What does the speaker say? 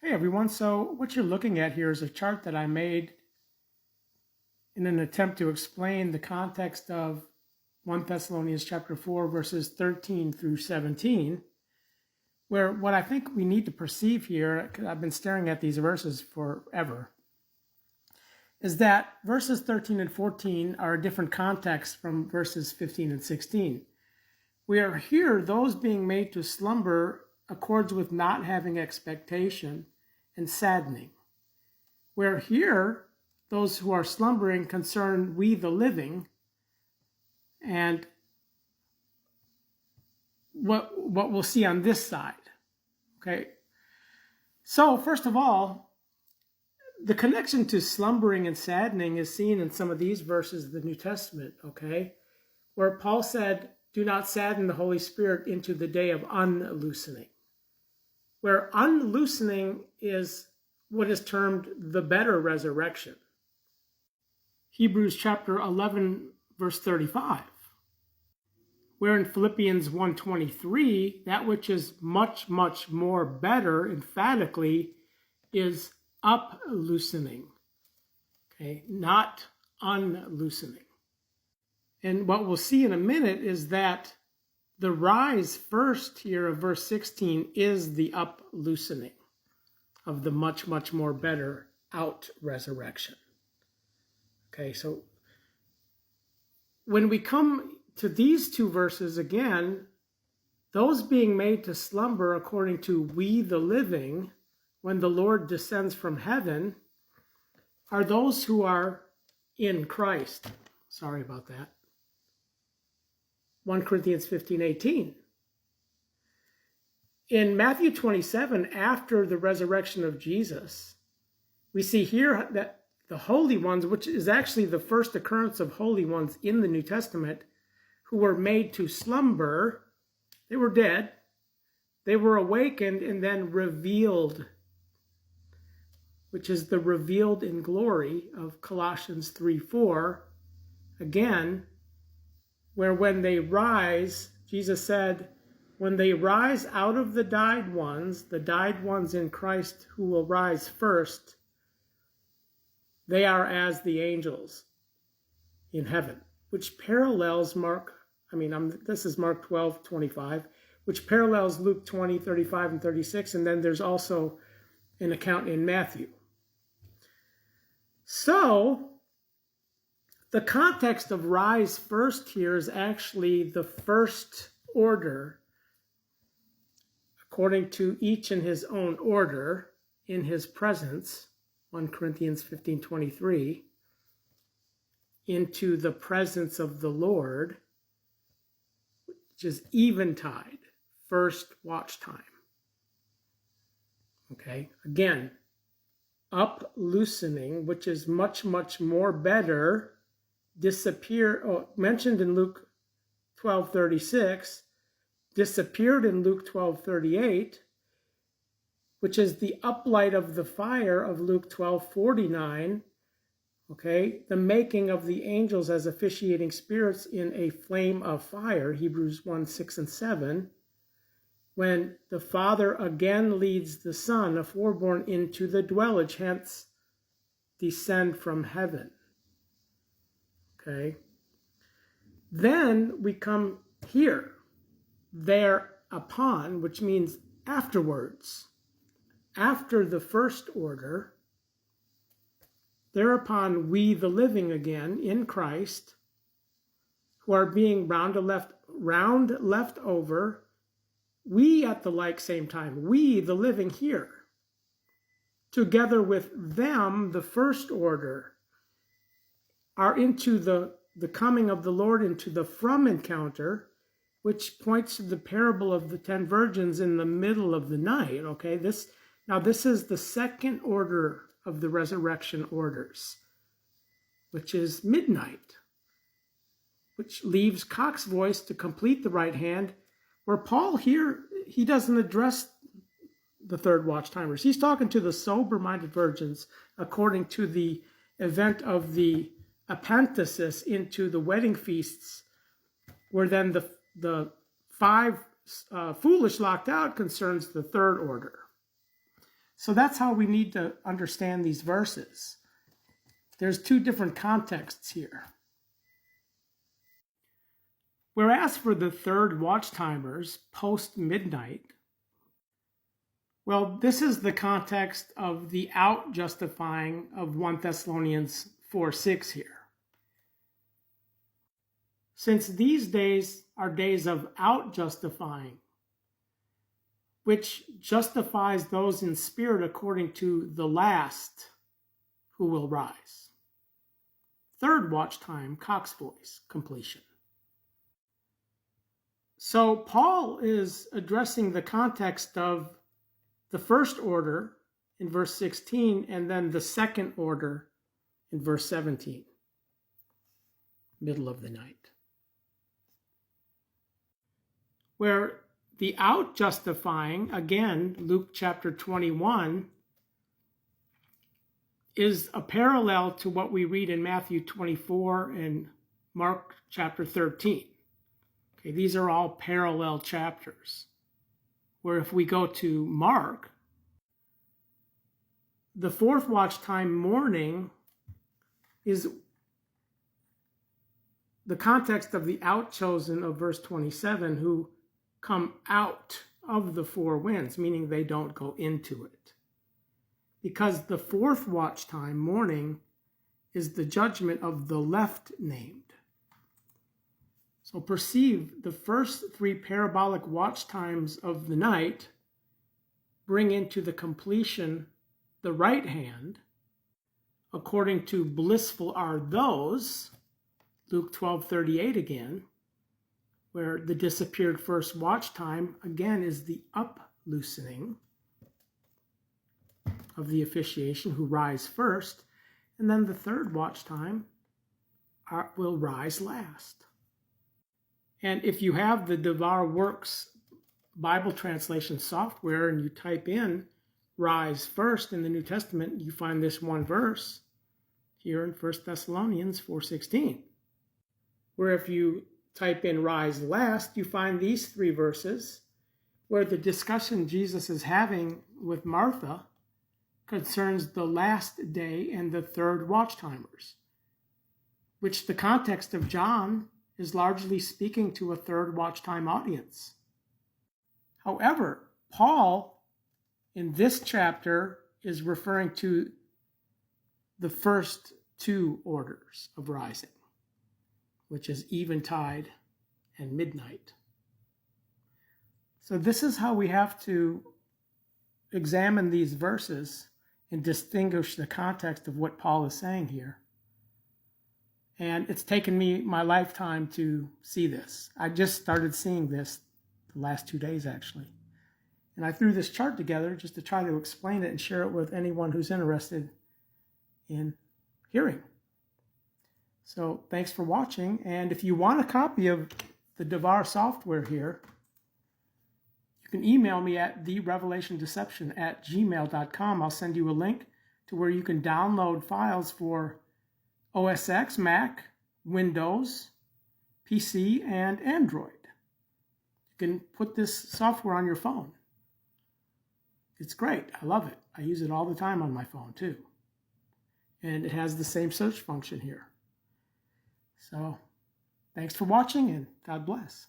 Hey everyone, so what you're looking at here is a chart that I made in an attempt to explain the context of 1 Thessalonians chapter 4 verses 13 through 17, where what I think we need to perceive here, because I've been staring at these verses forever, is that verses 13 and 14 are a different context from verses 15 and 16. Where here, those being made to slumber accords with not having expectation and saddening. Where here, those who are slumbering concern we the living, and what we'll see on this side. Okay, so first of all, the connection to slumbering and saddening is seen in some of these verses of the New Testament, okay, where Paul said, do not sadden the Holy Spirit into the day of unloosening, where unloosening is what is termed the better resurrection. Hebrews chapter 11, verse 35, where in Philippians 1:23, that which is much, much more better, emphatically, is up-loosening, okay, not unloosening. And what we'll see in a minute is that the rise first here of verse 16 is the up-loosening of the much, much more better out-resurrection. Okay, so when we come to these two verses again, those being made to slumber according to we the living, when the Lord descends from heaven, are those who are in Christ. Sorry about that. 1 Corinthians 15:18. In Matthew 27, after the resurrection of Jesus, we see here that the holy ones, which is actually the first occurrence of holy ones in the New Testament, who were made to slumber, they were dead, they were awakened and then revealed, which is the revealed in glory of Colossians 3:4, again, where when they rise, Jesus said, when they rise out of the died ones in Christ who will rise first, they are as the angels in heaven, which parallels this is Mark 12:25, which parallels Luke 20:35 and 36, and then there's also an account in Matthew. So, the context of rise first here is actually the first order, according to each in his own order, in his presence, 1 Corinthians 15:23, into the presence of the Lord, which is eventide, first watch time. Okay, again, up loosening, which is much, much more better, mentioned in Luke 12:36, disappeared in Luke 12:38, which is the uplight of the fire of Luke 12:49, okay, the making of the angels as officiating spirits in a flame of fire, Hebrews 1:6 and 7, when the Father again leads the Son, a foreborn, into the dwellage, hence descend from heaven. Okay. Then we come here, thereupon, which means afterwards, after the first order, thereupon we the living again in Christ, who are being round left over, we at the like same time, we the living here, together with them, the first order, are into the coming of the Lord, into the from encounter, which points to the parable of the 10 virgins in the middle of the night. Okay, this is the second order of the resurrection orders, which is midnight, which leaves cock's voice to complete the right hand, where Paul here, he doesn't address the third watch timers. He's talking to the sober-minded virgins according to the event of the epanthesis into the wedding feasts, where then the 5 foolish locked out concerns the third order. So that's how we need to understand these verses. There's two different contexts here. Whereas for the third watch timers post-midnight, well, this is the context of the out justifying of 1 Thessalonians 4:6 here. Since these days are days of out justifying, which justifies those in spirit according to the last who will rise. Third watch time, cock's voice, completion. So Paul is addressing the context of the first order in verse 16 and then the second order in verse 17, middle of the night. Where the out justifying, again, Luke chapter 21, is a parallel to what we read in Matthew 24 and Mark chapter 13. Okay, these are all parallel chapters. Where if we go to Mark, the fourth watch time morning is the context of the outchosen of verse 27 who come out of the four winds, meaning they don't go into it. Because the fourth watch time, morning, is the judgment of the left named. So perceive the first three parabolic watch times of the night bring into the completion the right hand, according to blissful are those, Luke 12:38 again, where the disappeared first watch time, again, is the up-loosening of the officiation who rise first, and then the third watch time will rise last. And if you have the Dabhar Works Bible translation software and you type in rise first in the New Testament, you find this one verse here in 1 Thessalonians 4:16, where if you type in rise last, you find these three verses where the discussion Jesus is having with Martha concerns the last day and the third watch timers, which the context of John is largely speaking to a third watch time audience. However, Paul in this chapter is referring to the first two orders of rising, which is eventide and midnight. So this is how we have to examine these verses and distinguish the context of what Paul is saying here. And it's taken me my lifetime to see this. I just started seeing this the last 2 days, actually. And I threw this chart together just to try to explain it and share it with anyone who's interested in hearing. So thanks for watching. And if you want a copy of the Dabhar software here, you can email me at therevelationdeception@gmail.com. I'll send you a link to where you can download files for OS X, Mac, Windows, PC, and Android. You can put this software on your phone. It's great. I love it. I use it all the time on my phone too. And it has the same search function here. So thanks for watching and God bless.